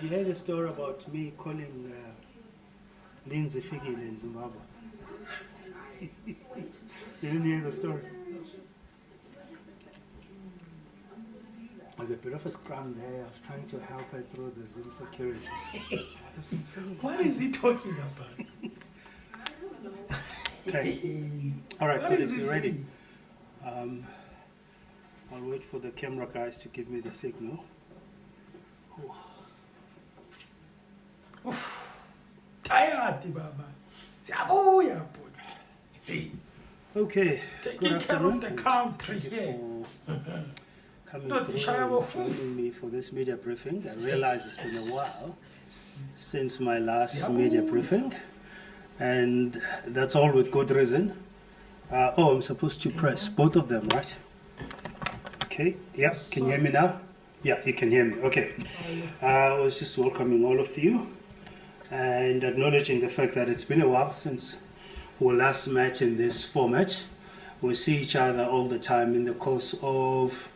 Did you hear the story about me calling Lindsay Fikile in Zimbabwe? You didn't hear the story? There's a bit of a scrum there. I was trying to help her through the Zoom security. What is he talking about? Okay. All right, What colleagues, is he you ready? saying? I'll wait for the camera guys to give me the signal. Tired, Baba. Siyabuya, but hey, Okay. taking care of the country Thank here. you for coming Not the through shy and of a joining me for this media briefing. I realize it's been a while S- since my last Siyabuya. media briefing, and that's all with good reason. I'm supposed to press both of them, right? Okay, yeah, can you hear me now? Yeah, you can hear me, okay. I was just welcoming all of you and acknowledging the fact that it's been a while since we last met in this format. We see each other all the time in the course of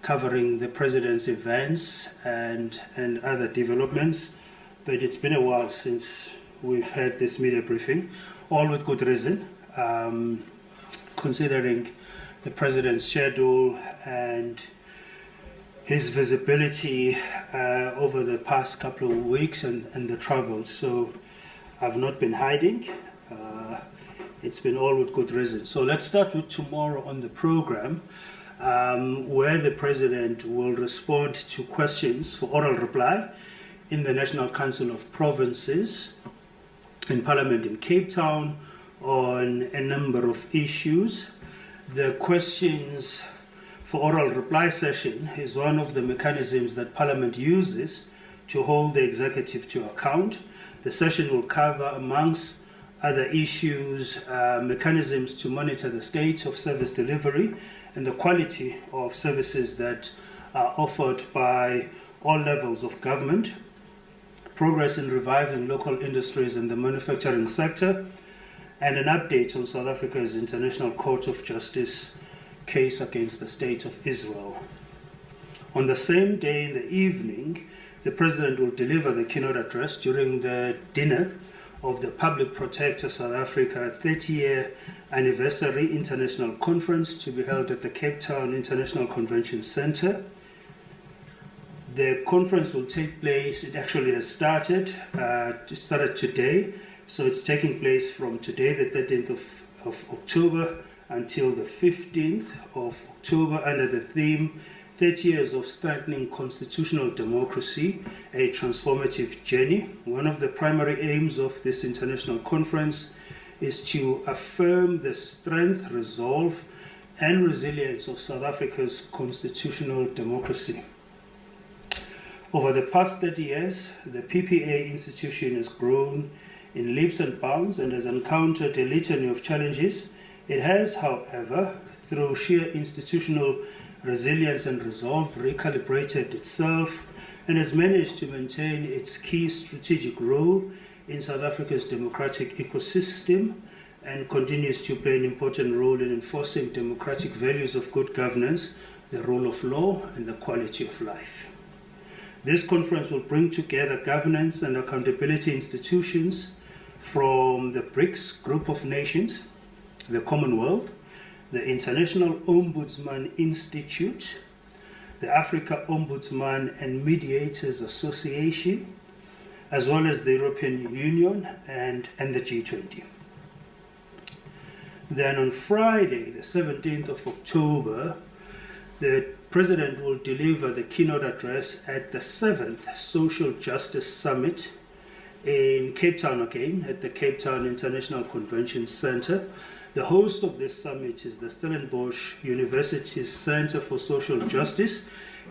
covering the president's events and other developments, but it's been a while since we've had this media briefing, all with good reason, considering the president's schedule and his visibility over the past couple of weeks and the travel. So I've not been hiding. It's been all with good reason. So let's start with tomorrow on the program, where the president will respond to questions for oral reply in the National Council of Provinces in Parliament in Cape Town on a number of issues. The questions for oral reply session is one of the mechanisms that Parliament uses to hold the executive to account. The session will cover, amongst other issues, mechanisms to monitor the state of service delivery and the quality of services that are offered by all levels of government, progress in reviving local industries in the manufacturing sector, and an update on South Africa's International Court of Justice case against the State of Israel. On the same day in the evening, the President will deliver the keynote address during the dinner of the Public Protector South Africa 30-year anniversary international conference to be held at the Cape Town International Convention Center. The conference will take place, it actually has started today, so it's taking place from today, the 13th of October, until the 15th of October under the theme 30 Years of Strengthening Constitutional Democracy, a Transformative Journey. One of the primary aims of this international conference is to affirm the strength, resolve, and resilience of South Africa's constitutional democracy. Over the past 30 years, the PPA institution has grown in leaps and bounds and has encountered a litany of challenges. It has, however, through sheer institutional resilience and resolve, recalibrated itself and has managed to maintain its key strategic role in South Africa's democratic ecosystem and continues to play an important role in enforcing democratic values of good governance, the rule of law, and the quality of life. This conference will bring together governance and accountability institutions from the BRICS group of nations, the Commonwealth, the International Ombudsman Institute, the Africa Ombudsman and Mediators Association, as well as the European Union and the G20. Then on Friday, the 17th of October, the President will deliver the keynote address at the 7th Social Justice Summit in Cape Town again, at the Cape Town International Convention Center. The host of this summit is the Stellenbosch University's Center for Social Justice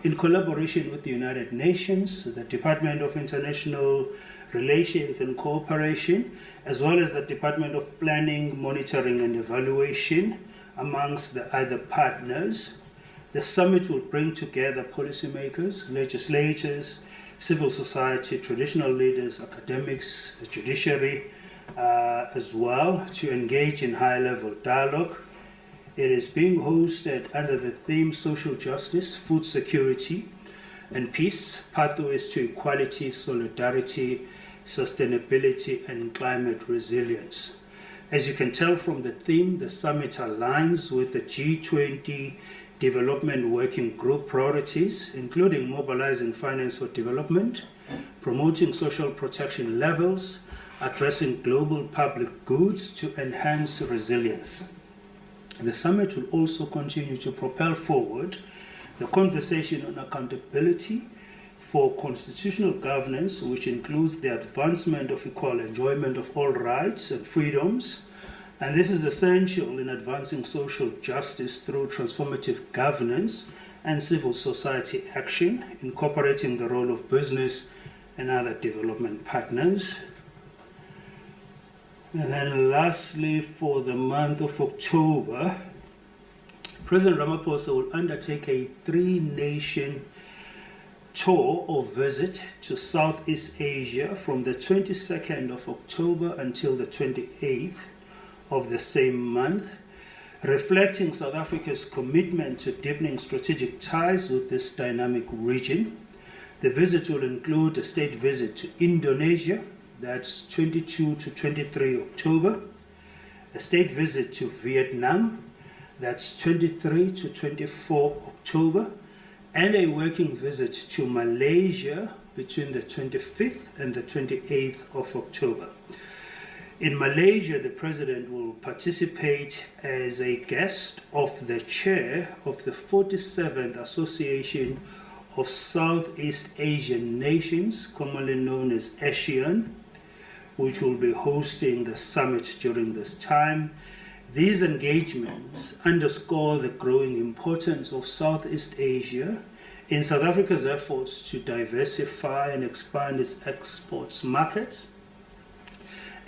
in collaboration with the United Nations, the Department of International Relations and Cooperation, as well as the Department of Planning, Monitoring and Evaluation, amongst the other partners. The summit will bring together policymakers, legislators, civil society, traditional leaders, academics, the judiciary, as well, to engage in high-level dialogue. It is being hosted under the theme Social Justice, Food Security, and peace, pathways to equality, solidarity, sustainability, and climate resilience. As you can tell from the theme, the summit aligns with the G20 Development Working Group priorities, including mobilizing finance for development, promoting social protection levels, addressing global public goods to enhance resilience. The summit will also continue to propel forward the conversation on accountability for constitutional governance, which includes the advancement of equal enjoyment of all rights and freedoms. And this is essential in advancing social justice through transformative governance and civil society action, incorporating the role of business and other development partners. And then lastly, for the month of October, President Ramaphosa will undertake a 3-nation tour or visit to Southeast Asia from the 22nd of October until the 28th of the same month, reflecting South Africa's commitment to deepening strategic ties with this dynamic region. The visit will include a state visit to Indonesia, that's 22 to 23 October, a state visit to Vietnam, that's 23 to 24 October, and a working visit to Malaysia between the 25th and the 28th of October. In Malaysia, the President will participate as a guest of the chair of the 47th Association of Southeast Asian Nations, commonly known as ASEAN, which will be hosting the summit during this time. These engagements underscore the growing importance of Southeast Asia in South Africa's efforts to diversify and expand its exports markets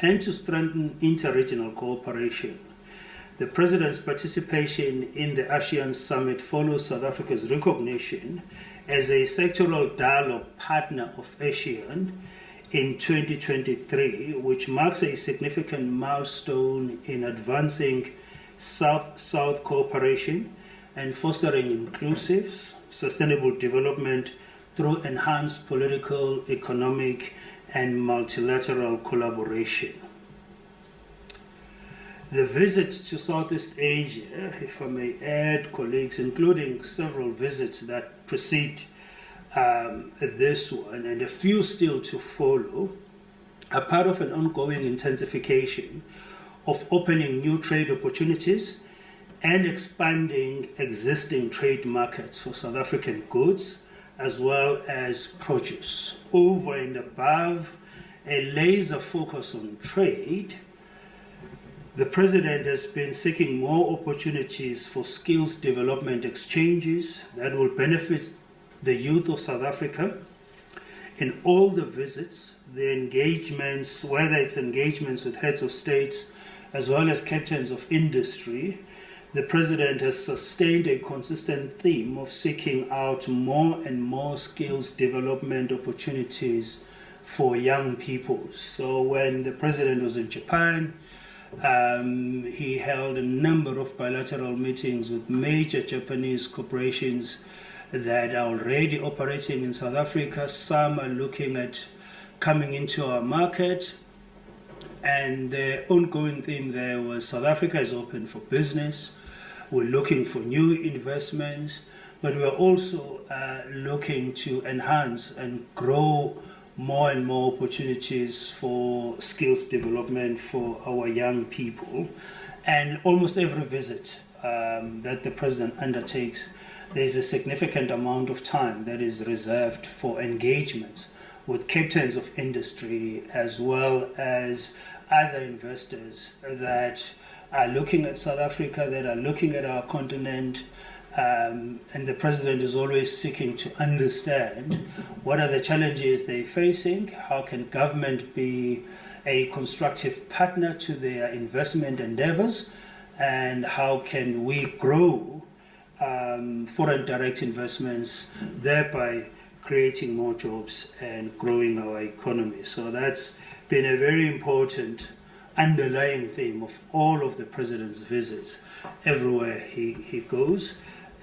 and to strengthen interregional cooperation. The President's participation in the ASEAN Summit follows South Africa's recognition as a sectoral dialogue partner of ASEAN in 2023, which marks a significant milestone in advancing South-South cooperation and fostering inclusive, sustainable development through enhanced political, economic, and multilateral collaboration. The visit to Southeast Asia, if I may add, colleagues, including several visits that precede this one and a few still to follow, are part of an ongoing intensification of opening new trade opportunities and expanding existing trade markets for South African goods as well as produce. Over and above a laser focus on trade, the President has been seeking more opportunities for skills development exchanges that will benefit the youth of South Africa. In all the visits, the engagements, whether it's engagements with heads of states as well as captains of industry, the President has sustained a consistent theme of seeking out more and more skills development opportunities for young people. So when the President was in Japan, he held a number of bilateral meetings with major Japanese corporations that are already operating in South Africa. Some are looking at coming into our market. And the ongoing theme there was South Africa is open for business. We're looking for new investments, but we're also looking to enhance and grow more and more opportunities for skills development for our young people. And almost every visit that the President undertakes, there's a significant amount of time that is reserved for engagement with captains of industry as well as other investors that are looking at South Africa, that are looking at our continent, and the President is always seeking to understand what are the challenges they're facing, how can government be a constructive partner to their investment endeavors, and how can we grow foreign direct investments, thereby creating more jobs and growing our economy. So that's been a very important underlying theme of all of the President's visits everywhere he goes.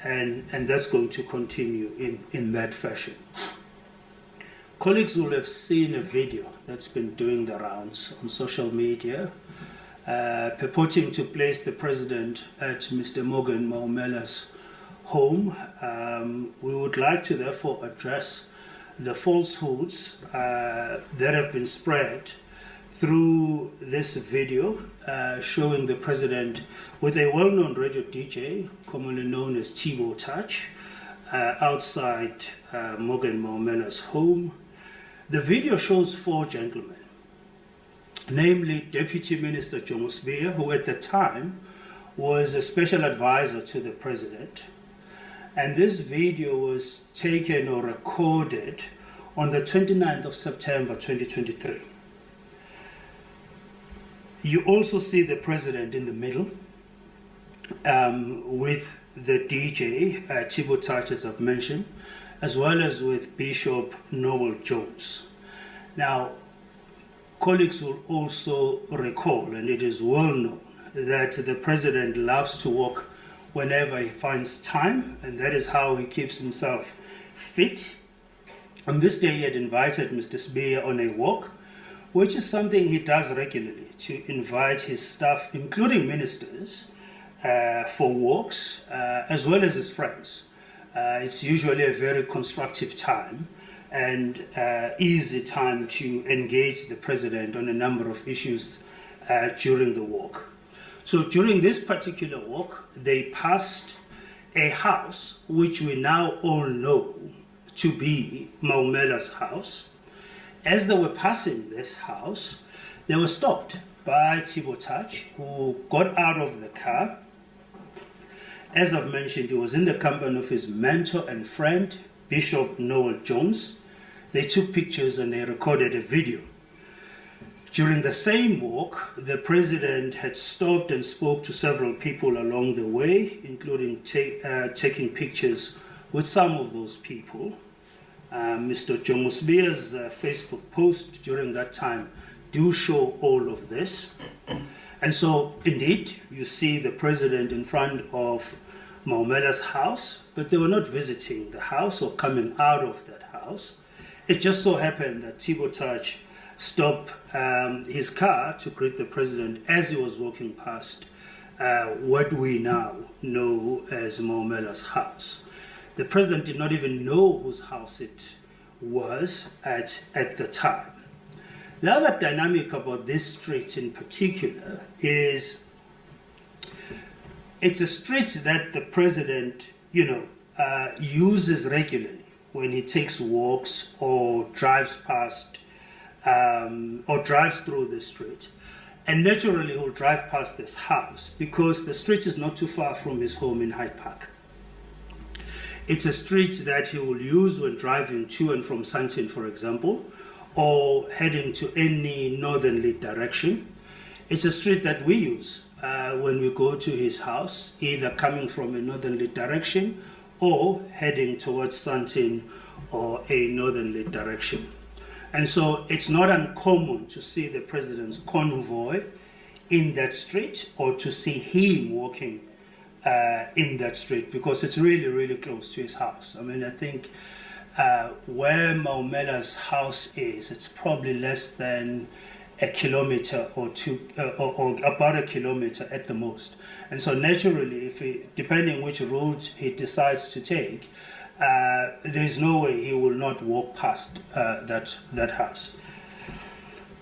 and that's going to continue in that fashion. Colleagues will have seen a video that's been doing the rounds on social media, purporting to place the president at Mr. Morgan Mawumela's home. We would like to therefore address the falsehoods that have been spread through this video showing the president with a well-known radio DJ, commonly known as Thibo Touch, outside Morgan Mawumela's home. The video shows 4 gentlemen, namely Deputy Minister Jomo Sibiya, who at the time was a special advisor to the president. And this video was taken or recorded on the 29th of September 2023. You also see the president in the middle with the DJ, Thibo Touch, as I've mentioned, as well as with Bishop Noel Jones. Now, colleagues will also recall, and it is well known, that the president loves to walk whenever he finds time, and that is how he keeps himself fit. On this day, he had invited Mr. Sibiya on a walk, which is something he does regularly, to invite his staff, including ministers, for walks, as well as his friends. It's usually a very constructive time and easy time to engage the president on a number of issues during the walk. So during this particular walk, they passed a house which we now all know to be Mawumela's house. As they were passing this house, they were stopped by Thibo Touch, who got out of the car. As I've mentioned, he was in the company of his mentor and friend, Bishop Noel Jones. They took pictures and they recorded a video. During the same walk, the president had stopped and spoke to several people along the way, including taking pictures with some of those people. Mr. Jomo Sibiya's Facebook post during that time do show all of this. And so, indeed, you see the president in front of Mawumela's house, but they were not visiting the house or coming out of that house. It just so happened that Thibo Touch stopped his car to greet the president as he was walking past what we now know as Mawumela's house. The president did not even know whose house it was at the time. The other dynamic about this street in particular is it's a street that the president, uses regularly when he takes walks or drives past or drives through the street. And naturally, he'll drive past this house because the street is not too far from his home in Hyde Park. It's a street that he will use when driving to and from Sandton, for example, or heading to any northerly direction. It's a street that we use when we go to his house, either coming from a northerly direction or heading towards Sandton or a northerly direction. And so it's not uncommon to see the president's convoy in that street or to see him walking in that street because it's really, really close to his house. I mean, I think where Mawumela's house is, it's probably less than a kilometer or two, or about a kilometer at the most. And so naturally, depending which route he decides to take, there's no way he will not walk past that house.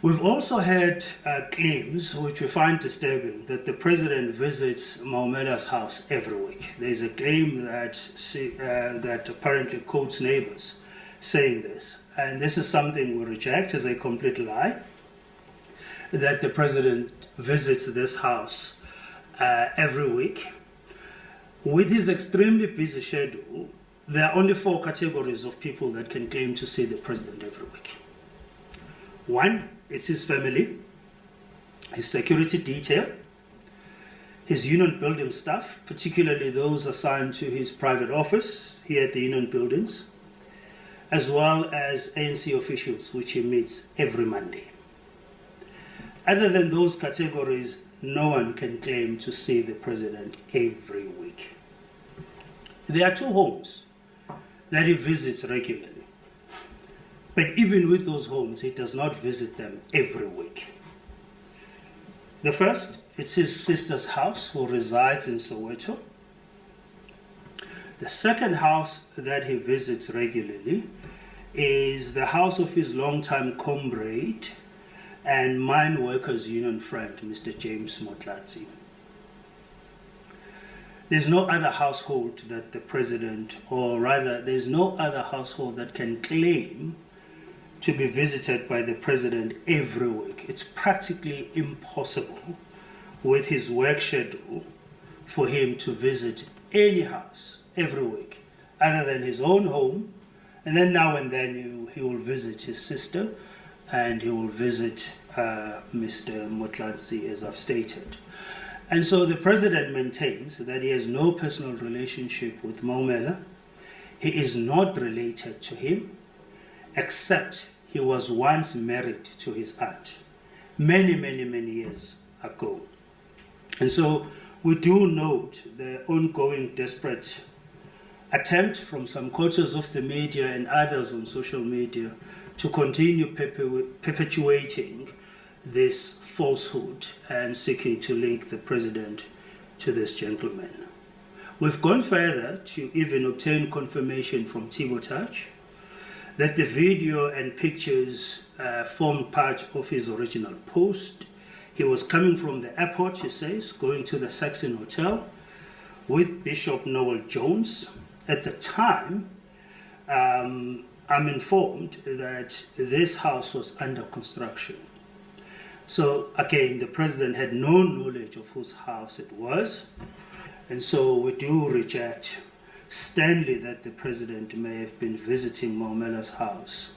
We've also had claims, which we find disturbing, that the president visits Mawumela's house every week. There's a claim that apparently quotes neighbors saying this. And this is something we reject as a complete lie, that the president visits this house every week. With his extremely busy schedule, there are only 4 categories of people that can claim to see the president every week. 1, it's his family, his security detail, his union building staff, particularly those assigned to his private office here at the union buildings, as well as ANC officials, which he meets every Monday. Other than those categories, no one can claim to see the president every week. There are two homes that he visits regularly. But even with those homes, he does not visit them every week. The first, it's his sister's house who resides in Soweto. The second house that he visits regularly is the house of his longtime comrade and Mine Workers Union friend, Mr. James Motlatsi. There's no other household that the president, or rather, there's no other household that can claim to be visited by the president every week. It's practically impossible with his work schedule for him to visit any house every week, other than his own home. And then now and then he will visit his sister, and he will visit Mr. Motlatsi, as I've stated. And so the president maintains that he has no personal relationship with Mawumela. He is not related to him, except he was once married to his aunt many, many, many years ago. And so we do note the ongoing desperate attempt from some quarters of the media and others on social media to continue perpetuating this falsehood and seeking to link the president to this gentleman. We've gone further to even obtain confirmation from Tibo Touch that the video and pictures formed part of his original post. He was coming from the airport, he says, going to the Saxon Hotel with Bishop Noel Jones. At the time, I'm informed that this house was under construction. So again, the president had no knowledge of whose house it was. And so we do reject sternly that the president may have been visiting Mawumela's house.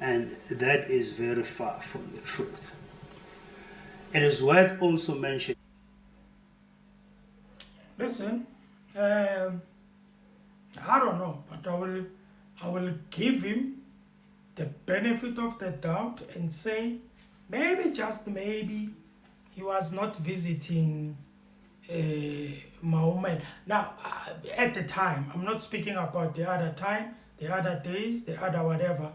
And that is very far from the truth. It is worth also mentioning. Listen, I don't know, but I will give him the benefit of the doubt and say maybe, just maybe, he was not visiting Mawumela. Now, at the time, I'm not speaking about the other time, the other days, the other whatever.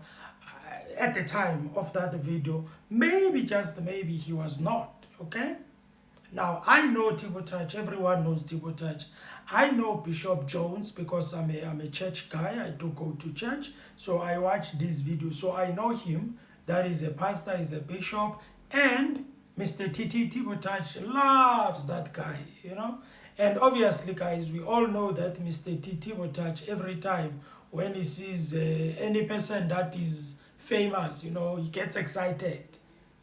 At the time of that video, maybe, just maybe, he was not, okay? Now, I know Tibo Touch, everyone knows Tibo Touch. I know Bishop Jones because I'm a church guy, I do go to church, so I watch this video, so I know him. That is a pastor, is a bishop, and Mr. Tibo Touch loves that guy, you know. And obviously, guys, we all know that Mr. Tibo Touch, every time when he sees any person that is famous, you know, he gets excited,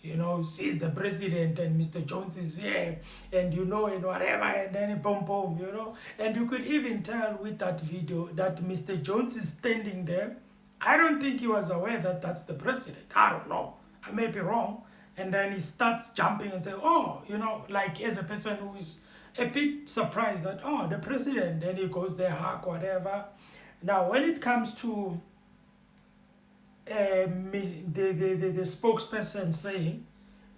you know, sees the president and Mr. Jones is here, and you know, and whatever, and then boom, boom, you know. And you could even tell with that video that Mr. Jones is standing there. I don't think he was aware that that's the president. I don't know. I may be wrong. And then he starts jumping and saying, oh, you know, like as a person who is a bit surprised that, oh, the president. Then he goes there, hug, whatever. Now, when it comes to the spokesperson saying,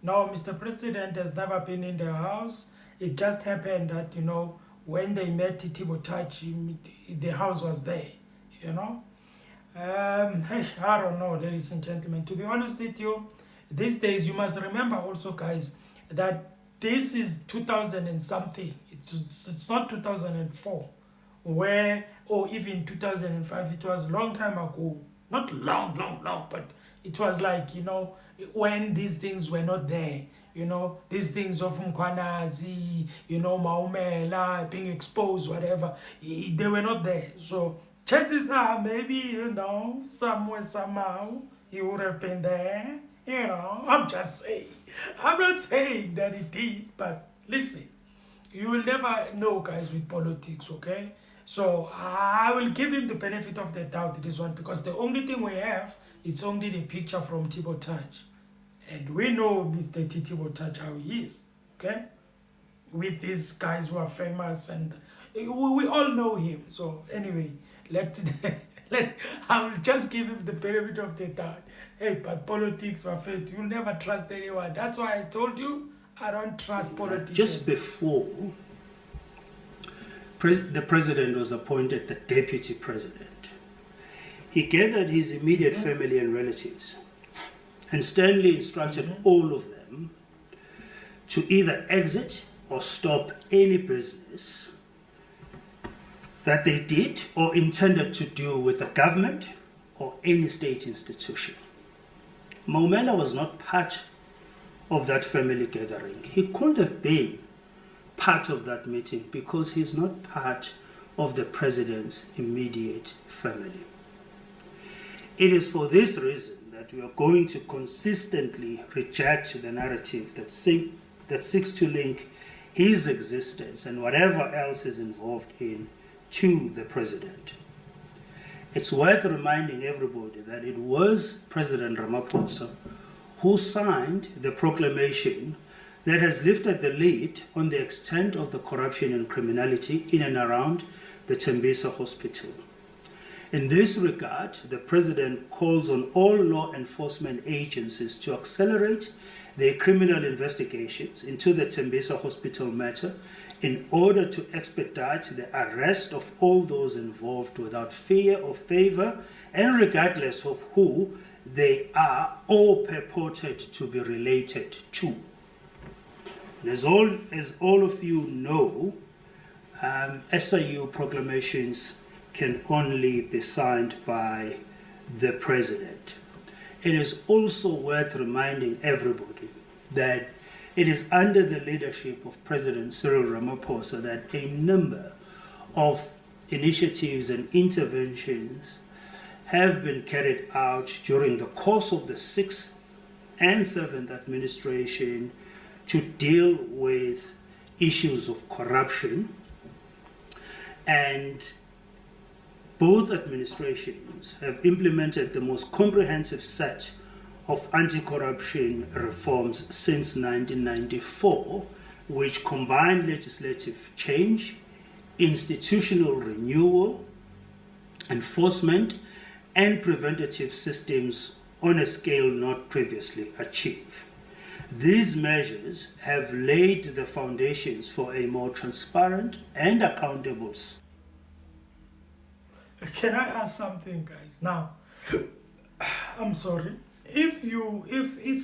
no, Mr. President has never been in the house. It just happened that, you know, when they met Tibo Touch, the house was there, you know. I don't know, ladies and gentlemen. To be honest with you, these days you must remember also, guys, that this is 2000 and something. It's not 2004, where, or even 2005. It was a long time ago. Not long, but it was like, you know, when these things were not there. You know, these things of Mkwanazi, you know, Mawumela being exposed, whatever, they were not there. So chances are maybe, you know, somewhere, somehow, he would have been there. You know, I'm just saying. I'm not saying that he did, but listen, you will never know, guys, with politics, okay? So I will give him the benefit of the doubt, this one, because the only thing we have, it's only the picture from Tibo Touch. And we know Mr. Tibo Touch how he is, okay? With these guys who are famous, and we all know him. So anyway, I will just give him the benefit of the doubt. Hey, but politics were fake. You'll never trust anyone. That's why I told you I don't trust politicians. Just before the president was appointed the deputy president. He gathered his immediate family and relatives and sternly instructed all of them to either exit or stop any business that they did or intended to do with the government or any state institution. Mawumela was not part of that family gathering. He couldn't have been part of that meeting because he's not part of the president's immediate family. It is for this reason that we are going to consistently reject the narrative that seeks to link his existence and whatever else is involved in to the president. It's worth reminding everybody that it was President Ramaphosa who signed the proclamation that has lifted the lid on the extent of the corruption and criminality in and around the Tembisa Hospital. In this regard, the President calls on all law enforcement agencies to accelerate their criminal investigations into the Tembisa Hospital matter in order to expedite the arrest of all those involved without fear or favor and regardless of who they are or purported to be related to. And as all of you know, SIU proclamations can only be signed by the President. It is also worth reminding everybody that it is under the leadership of President Cyril Ramaphosa that a number of initiatives and interventions have been carried out during the course of the 6th and 7th administration to deal with issues of corruption, and both administrations have implemented the most comprehensive set of anti-corruption reforms since 1994, which combine legislative change, institutional renewal, enforcement, and preventative systems on a scale not previously achieved. These measures have laid the foundations for a more transparent and accountable. Can I ask something, guys? Now, I'm sorry. If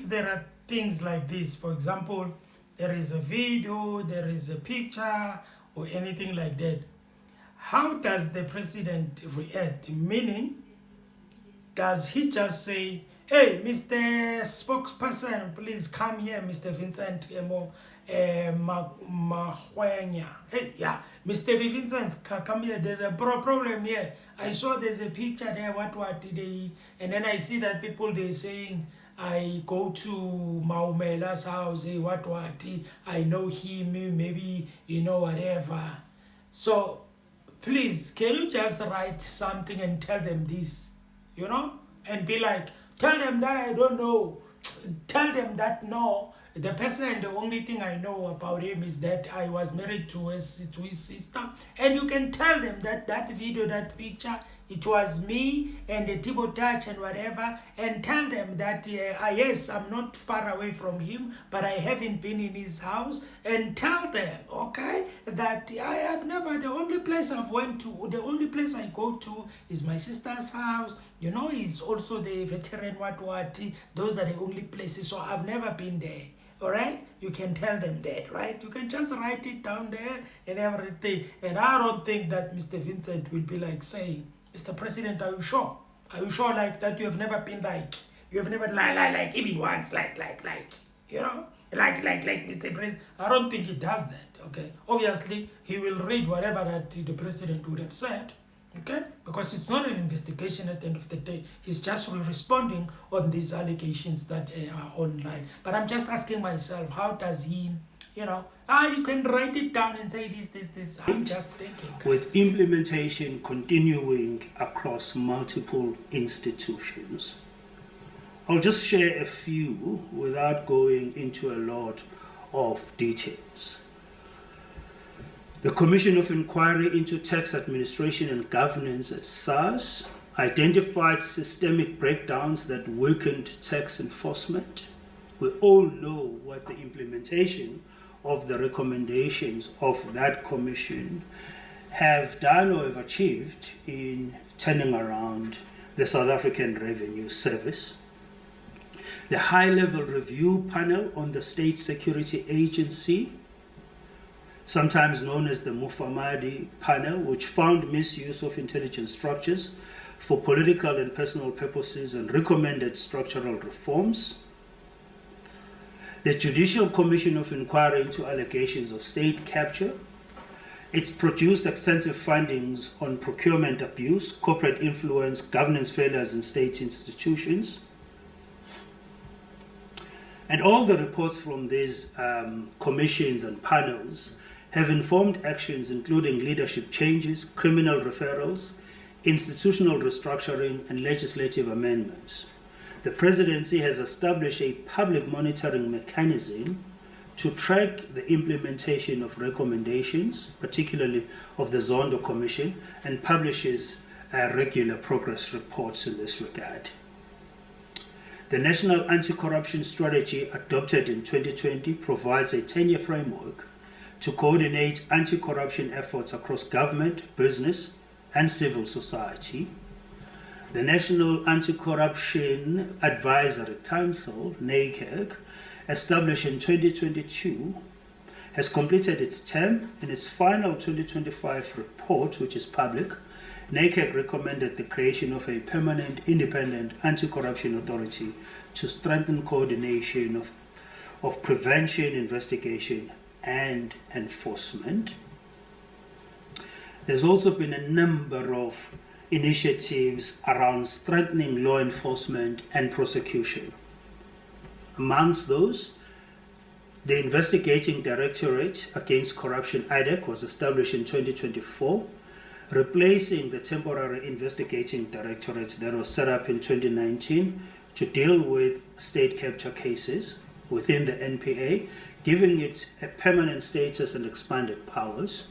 there are things like this, for example, there is a video, there is a picture, or anything like that, how does the president react? Meaning, does he just say, "Hey, Mr. Spokesperson, please come here, Mr. Vincent Magwenya. Hey, yeah, Mr. Vincent, come here. There's a problem here. I saw there's a picture there. What did they?" And then I see that people they saying, "I go to Mawumela's house. Hey, what? I know him. Maybe whatever." So, please, can you just write something and tell them this, and be like, tell them that I don't know. Tell them that no. The person, the only thing I know about him is that I was married to his sister. And you can tell them that video, that picture, it was me and the Tibo Touch and whatever. And tell them that, yes, I'm not far away from him, but I haven't been in his house. And tell them, okay, that I have never, the only place I've went to, the only place I go to is my sister's house. He's also the veteran, those are the only places. So I've never been there. All right, you can tell them that, right? You can just write it down there and everything. And I don't think that Mr. Vincent will be like saying, "Mr. President, are you sure? Are you sure like that you have never been you have never like even once like Mr. President?" I don't think he does that. Okay, obviously he will read whatever that the president would have said. Okay, because it's not an investigation at the end of the day. He's just responding on these allegations that are online. But I'm just asking myself, how does he, you can write it down and say this. I'm just thinking. With implementation continuing across multiple institutions, I'll just share a few without going into a lot of details. The Commission of Inquiry into Tax Administration and Governance at SARS identified systemic breakdowns that weakened tax enforcement. We all know what the implementation of the recommendations of that commission have done or have achieved in turning around the South African Revenue Service. The high-level review panel on the State Security Agency, sometimes known as the Mufamadi panel, which found misuse of intelligence structures for political and personal purposes and recommended structural reforms. The Judicial Commission of Inquiry into allegations of state capture. It's produced extensive findings on procurement abuse, corporate influence, governance failures in state institutions. And all the reports from these commissions and panels have informed actions including leadership changes, criminal referrals, institutional restructuring, and legislative amendments. The Presidency has established a public monitoring mechanism to track the implementation of recommendations, particularly of the Zondo Commission, and publishes regular progress reports in this regard. The National Anti-Corruption Strategy adopted in 2020 provides a 10-year framework to coordinate anti-corruption efforts across government, business, and civil society. The National Anti-Corruption Advisory Council, NACAC, established in 2022, has completed its term. In its final 2025 report, which is public, NACAC recommended the creation of a permanent independent anti-corruption authority to strengthen coordination of prevention, investigation, and enforcement. There's also been a number of initiatives around strengthening law enforcement and prosecution. Amongst those, the Investigating Directorate Against Corruption, IDEC, was established in 2024, replacing the temporary Investigating Directorate that was set up in 2019 to deal with state capture cases within the NPA, giving it a permanent status and expanded powers.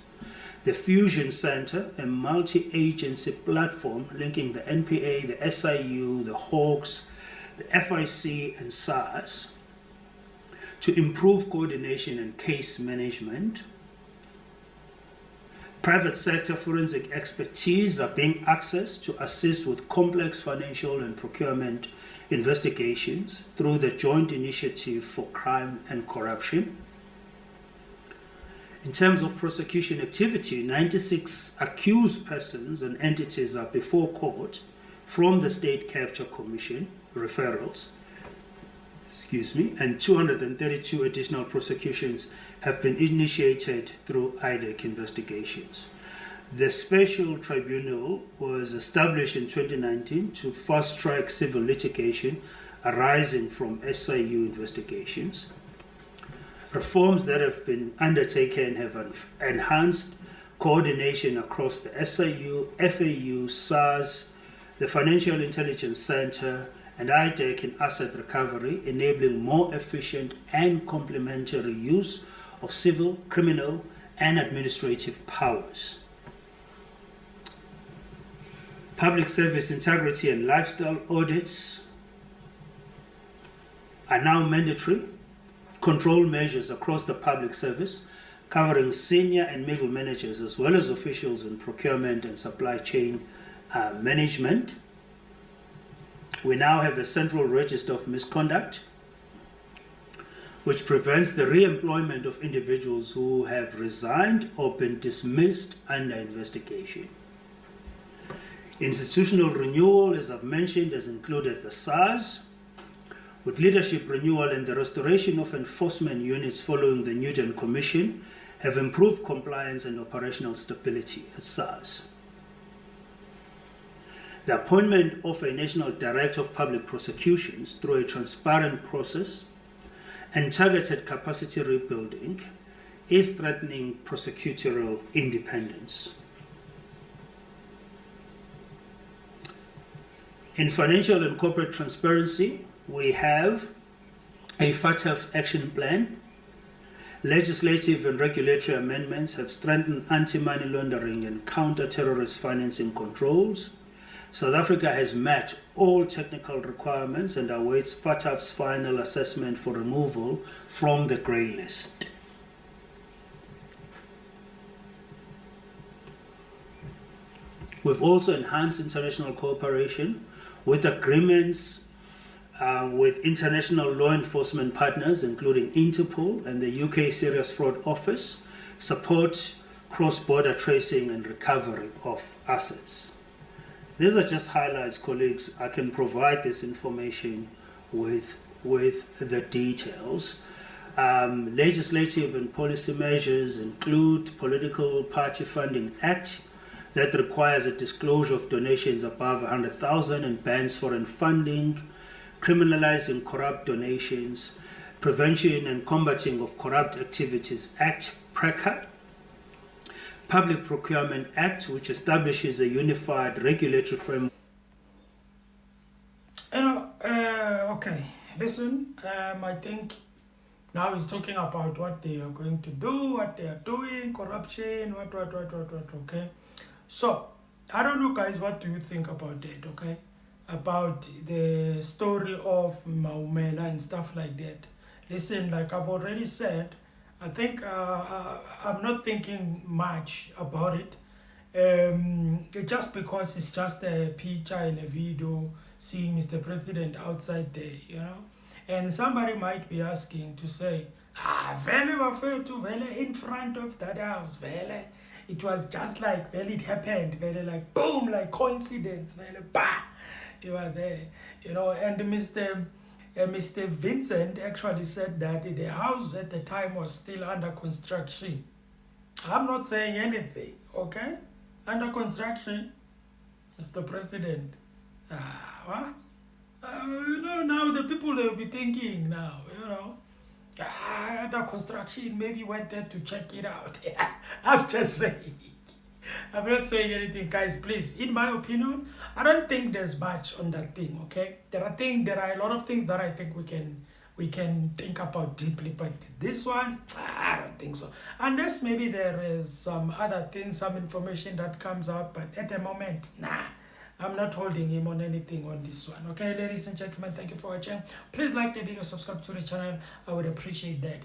The Fusion Center, a multi-agency platform linking the NPA, the SIU, the Hawks, the FIC, and SARS, to improve coordination and case management. Private sector forensic expertise are being accessed to assist with complex financial and procurement investigations through the Joint Initiative for Crime and Corruption. In terms of prosecution activity, 96 accused persons and entities are before court from the State Capture Commission referrals, and 232 additional prosecutions have been initiated through IDEC investigations. The Special Tribunal was established in 2019 to fast-track civil litigation arising from SIU investigations. Reforms that have been undertaken have enhanced coordination across the SIU, FAU, SARS, the Financial Intelligence Center, and IDEC in asset recovery, enabling more efficient and complementary use of civil, criminal, and administrative powers. Public service integrity and lifestyle audits are now mandatory. Control measures across the public service, covering senior and middle managers as well as officials in procurement and supply chain management. We now have a central register of misconduct, which prevents the re-employment of individuals who have resigned or been dismissed under investigation. Institutional renewal, as I've mentioned, has included the SARS, with leadership renewal and the restoration of enforcement units following the Newton Commission, have improved compliance and operational stability at SARS. The appointment of a National Director of Public Prosecutions through a transparent process and targeted capacity rebuilding is threatening prosecutorial independence. In financial and corporate transparency, we have a FATF action plan. Legislative and regulatory amendments have strengthened anti-money laundering and counter-terrorist financing controls. South Africa has met all technical requirements and awaits FATF's final assessment for removal from the grey list. We've also enhanced international cooperation with agreements with international law enforcement partners, including Interpol and the UK Serious Fraud Office, support cross-border tracing and recovery of assets. These are just highlights, colleagues. I can provide this information with the details. Legislative and policy measures include Political Party Funding Act that requires a disclosure of donations above 100,000 and bans foreign funding, criminalizing corrupt donations, Prevention and Combating of Corrupt Activities Act, PRECA, Public Procurement Act, which establishes a unified regulatory framework. Okay, listen, I think now he's talking about what they are going to do, what they are doing, corruption, what, okay? So, I don't know, guys, what do you think about that, okay? About the story of Mawumela and stuff like that. Listen, like I've already said, I think I'm not thinking much about it. Just because it's just a picture and a video seeing Mr. President outside there, you know. And somebody might be asking to say, vele bafethu, vele in front of that house, vele. It was just like, vele it happened, vele like boom, like coincidence, vele bah, you are there, you know. And Mr. Vincent actually said that the house at the time was still under construction. I'm not saying anything, okay? Under construction, Mr. President. What? You know, now the people will be thinking now, you know, under construction, maybe went there to check it out. I'm just saying. I'm not saying anything, guys, please. In my opinion, I don't think there's much on that thing, okay? There are a lot of things that I think we can think about deeply, but this one, I don't think so. Unless maybe there is some other thing, some information that comes out, but at the moment, nah. I'm not holding him on anything on this one. Okay, ladies and gentlemen, thank you for watching. Please like the video, subscribe to the channel. I would appreciate that.